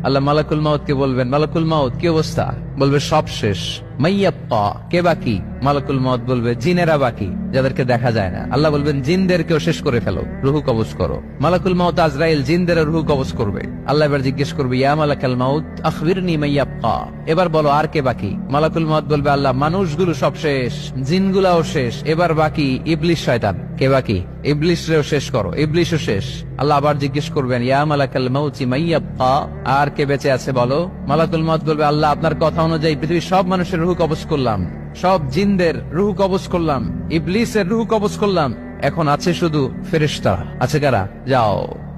আল্লাহ মালাকুল মাউতকে বলবেন, মালাকুল মাউত কি অবস্থা? বলবে সব শেষ। মাইয়াব্বা, কে বাকি? মালাকুল মাউত বলবে জিনেরা বাকি, যাদেরকে দেখা যায় না। আল্লাহ বলবেন জিনদেরকেও শেষ করে ফেলো, রুহু কবজ করো। মালাকুল মাউত আজরাইল জিনদের রুহু কবজ করবে। আল্লাহ এবার জিজ্ঞেস করবে, ইয়া মালাকাল মাউত আখবিরনি মাইয়াব্বা, এবার বলো আর কে বাকি? মালাকুল মাউত বলবে, আল্লাহ মানুষগুলো সব শেষ, জিনগুলাও শেষ, এবার বাকি ইবলিস শয়তান। কে বাকি? ইবলিসরেও শেষ করো, ইবলিসও শেষ। আল্লাহ আবার জিজ্ঞেস করবেন, ইয়া মালাকাল মাউতি মাইয়াব্বা, আর কে বেঁচে আছে বলো? মালাকুল মাউত বলবে, আল্লাহ আপনার কথা অনুযায়ী পৃথিবীর সব মানুষের রুহু কবজ করলাম, সব জিনদের রুহু কবজ করলাম, ইবলিসের রুহু কবজ করলাম, এখন আছে শুধু ফেরেশতা। আছে কারা? যাও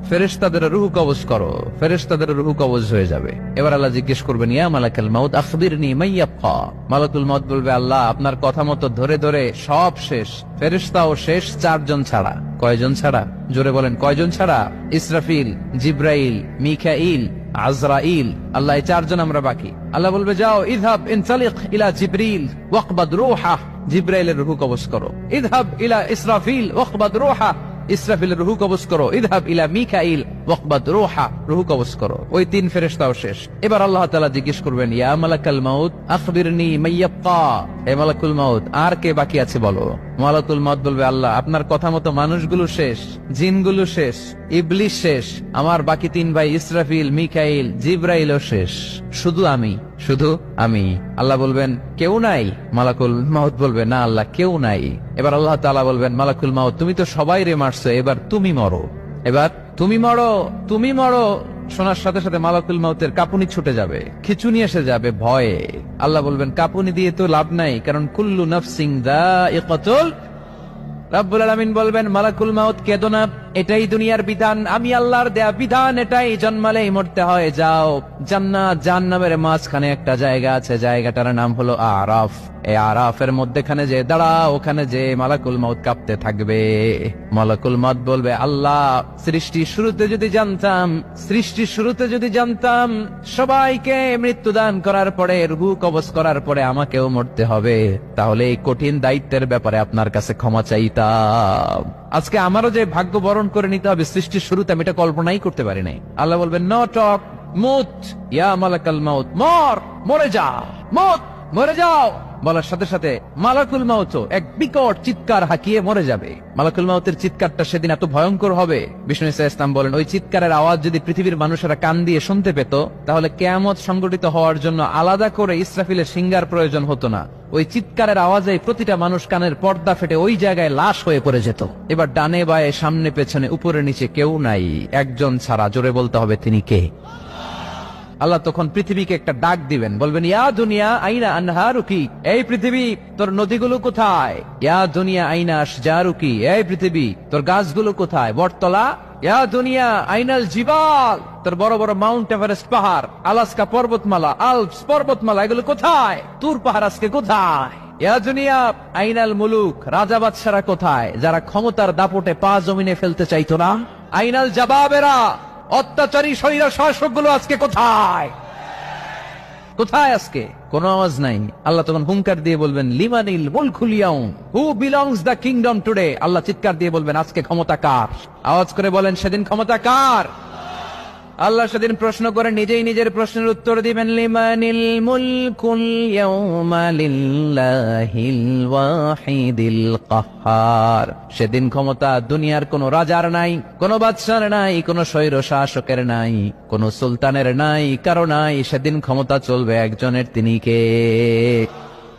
ফেরেশতাদের রুহু কবজ করো। ফেরেশতাদের রুহু কবজ হয়ে যাবে। এবার আল্লাহ জিজ্ঞেস করবেন, ইয়া মালাকাল মাউত আখবিরনি মাইয়াব্বা। মালাকুল মাউত বলবে, আল্লাহ আপনার কথা মতো ধরে ধরে সব শেষ, ফেরেশতাও শেষ, 4 জন ছাড়া। কয়জন ছাড়া? জোরে বলেন, কয়জন ছাড়া? ইসরাফিল, জিব্রাইল, মিকাইল, আজরাইল। আল্লাহ এই 4 জন আমরা বাকি। আল্লাহ বলবে, যাও ইযহাব ইনতালিক ইলা জিবরিল ওয়াকবাদ রূহাহ, জিব্রাইলের রুহু কবজ করো। ইযহাব ইলা ইসরাফিল ওয়াকবাদ রূহাহ, ইসরাফিলের রুহু কবজ করো। ইযহাব ইলা মিকাইল ওয়াকবাদ রূহা, রুহু কবজ করো। ওই 3 ফেরেশতাও শেষ। এবার আল্লাহ তাআলা জিজ্ঞেস করবেন, ইয়া মালাকাল মাউত আখবিরনি মাইয়াব্বা, হে মালাকুল মাউত আর কে বাকি আছে বলো? মালাকুল মাউত বলবে, আল্লাহ আপনার কথা মতো মানুষগুলো শেষ, জিনগুলো শেষ, ইবলিস শেষ, আমার বাকি 3 ভাই ইসরাফিল, মিকাইল, জিব্রাইলও শেষ, শুধু আমি, শুধু আমি। আল্লাহ বলবেন, কেউ নাই? মালাকুল মাউত বলবে, না আল্লাহ কেউ নাই। এবার আল্লাহ তাআলা বলবেন, মালাকুল মাউত তুমি তো সবাই রে মারছো, এবার তুমি মরো, এবার তুমি মরো, তুমি মরো। শোনার সাথে সাথে মালাকুল মাউতের কাঁপুনি ছুটে যাবে, খিচুনি এসে যাবে ভয়ে। আল্লাহ বলবেন, কাঁপুনি দিয়ে তো লাভ নাই, কারণ কুল্লু নাফসিন যায়িকাতুল। রব্বুল আলামিন বলবেন, মালাকুল মাউত কেঁদো না, এটাই দুনিয়ার বিধান, আমি আল্লাহর দেয়া বিধান, এটাই জন্মালেই মরতে হয়। যাও জান্নাত জাহান্নামের মাঝখানে একটা জায়গা আছে, জায়গাটার নাম হলো আরাফ। এই আরাফের মধ্যখানে যে দাঁড়াও, ওখানে যে মালাকুল মাউত কাঁপতে থাকবে। মালাকুল মাউত বলবে, আল্লাহ সৃষ্টির শুরুতে যদি জানতাম, সৃষ্টির শুরুতে যদি জানতাম সবাইকে মৃত্যুদান করার পরে, রুহু কবজ করার পরে আমাকেও মরতে হবে, তাহলে এই কঠিন দায়িত্বের ব্যাপারে আপনার কাছে ক্ষমা চাইতাম। আজকে আমারও যে ভাগ্য বরণ করে নিতে হবে সৃষ্টির শুরুতে, আমি এটা কল্পনাই করতে পারি নাই। আল্লাহ বলবেন, নো টক, মুত ইয়া মালাকাল মাউত, মর, মরে যা, মুত, মরে যাও। বলার সাথে সাথে মালাকুল মাউত এক বিকট চিৎকার হাঁকিয়ে মরে যাবে। মালাকুল মাউতের চিৎকারটা সেদিন এত ভয়ঙ্কর হবে, বিষ্ণু ইসা ইসলাম বলেন, ওই চিৎকারের আওয়াজ যদি পৃথিবীর মানুষেরা কান দিয়ে শুনতে পেত, তাহলে কিয়ামত সংগঠিত হওয়ার জন্য আলাদা করে ইসরাফিলের সিঙ্গার প্রয়োজন হতো না। ওই চিৎকারের আওয়াজে প্রতিটা মানুষ কানের পর্দা ফেটে ওই জায়গায় লাশ হয়ে পড়ে যেত। এবার ডানে বায়ে সামনে পেছনে উপরে নিচে কেউ নাই, একজন ছাড়া। জোরে বলতে হবে, তিনি কে? আল্লাহ তখন পৃথিবীকে একটা ডাক দিবেন, বলবেন, ইয়া দুনিয়া আইনা আনহারুকি, এই পৃথিবী তোর নদীগুলো কোথায়? ইয়া দুনিয়া আইনা আশজারুকি, এই পৃথিবী তোর গাছগুলো কোথায়? বটতলা। ইয়া দুনিয়া আইনাল জিবাল, তোর বড় বড় মাউন্ট এভারেস্ট পাহাড়, আলাস্কা পর্বতমালা, আলপস পর্বতমালা, এগুলো কোথায়? তুর পাহাড় আজকে কোথায়? ইয়া দুনিয়া আইনাল মুলুক, রাজা বাদশারা কোথায়, যারা ক্ষমতার দাপটে পা জমিনে ফেলতে চাইতো না? আইনাল জাবাবেরা, অত্যাচারী স্বৈরা শাসকগুলো আজকে কোথায়? কোথায় আজকে? কোন আওয়াজ নাই। আল্লাহ তখন হুঙ্কার দিয়ে বলবেন, লিমানিল মুলকুল ইয়াউম, who belongs the kingdom today. আল্লাহ চিৎকার দিয়ে বলবেন, আজকে ক্ষমতা কার? আওয়াজ করে বলেন, সেদিন ক্ষমতা কার? আল্লাহ সেদিন প্রশ্ন করে নিজেই নিজের প্রশ্নের উত্তর দিবেন, লিমানিল মুলকুল ইয়াউমা লিল্লাহিল ওয়াহিদিল কাহ্হার। সেদিন ক্ষমতা দুনিয়ার কোন রাজার নাই, কোন বাদশার নাই, কোন স্বৈর শাসকের নাই, কোন সুলতানের নাই, কারো নাই। সেদিন ক্ষমতা চলবে একজনের, তিনি কে?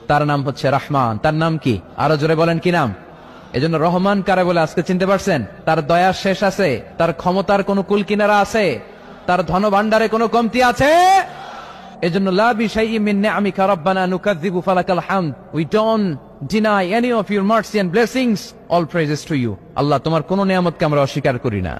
তার নাম হচ্ছে রহমান। তার নাম কি? আরো জোরে বলেন, কি নাম? এজন্য রহমান কারে বলে আজকে চিনতে পারছেন? তার দয়ার শেষ আছে? তার ক্ষমতার কোন কুল কিনারা আছে? তার ধন ভান্ডারে কোনো কমতি আছে? এজন্য লা বিশাইইন মিন নিআমিকা রাব্বানা নুকাযযিবু ফালাকাল হামদ, we don't deny any of your mercy and blessings, all praises to you. আল্লাহ তোমার কোন নিয়ামতকে আমরা অস্বীকার করি না।